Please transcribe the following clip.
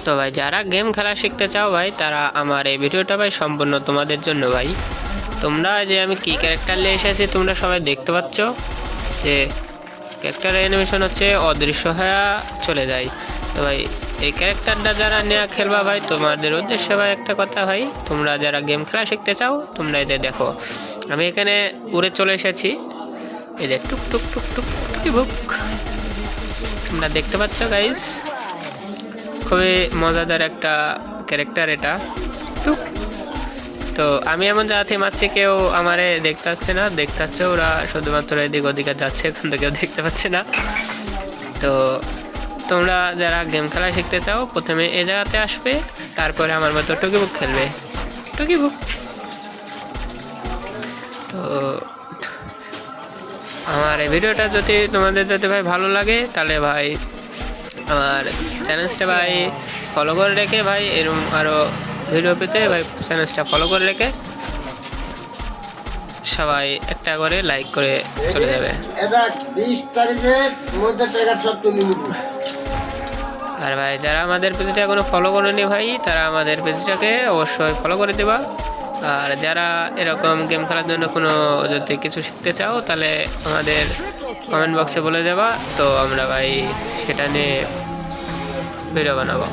তো ভাই যারা গেম খেলা শিখতে চাও ভাই তারা আমার এই ভিডিওটা ভাই সম্পূর্ণ তোমাদের জন্য ভাই। তোমরা যে আমি কি ক্যারেক্টার নিয়ে এসেছি তোমরা সবাই দেখতে পাচ্ছ যে ক্যারেক্টারের অ্যানিমেশন হচ্ছে অদৃশ্য হয়ে চলে যায়। তো ভাই এই ক্যারেক্টারটা যারা নেওয়া খেলবা ভাই তোমাদের উদ্দেশ্যে ভাই একটা কথা ভাই, তোমরা যারা গেম খেলা শিখতে চাও তোমরা এই যে দেখো আমি এখানে উড়ে চলে এসেছি, এই যে টুক টুক টুক টুক টুকি বুক তোমরা দেখতে পাচ্ছ গাইস, খুবই মজাদার একটা ক্যারেক্টার এটা। টুক। তো আমি এমন জায়গাতে মারছি কেউ আমারে দেখতে পাচ্ছে না, দেখতে পাচ্ছে ওরা শুধুমাত্র এদিক ওদিকে যাচ্ছে, এখন তো কেউ দেখতে পাচ্ছে না। তো তোমরা যারা গেম খেলা শিখতে চাও প্রথমে এই জায়গাতে আসবে, তারপরে আমার মতো টুকি বুক খেলবে, টুকি বুক। তো আমার এই ভিডিওটা যদি তোমাদের যদি ভাই ভালো লাগে তাহলে ভাই আমার চ্যানেলটা ভাই ফলো করে রেখে ভাই এরকম আরও ভিডিও পেতে ভাই চ্যানেলটা ফলো করে রেখে সবাই একটা করে লাইক করে চলে যাবে। আর ভাই যারা আমাদের পেজটা এখনো ফলো করেনি ভাই তারা আমাদের পেজটাকে অবশ্যই ফলো করে দেবা। আর যারা এরকম গেম খেলার জন্য কোনো যদি কিছু শিখতে চাও তাহলে আমাদের কমেন্ট বক্সে বলে দেবা, তো আমরা ভাই সেটা নিয়ে ভিডিও বানাবো।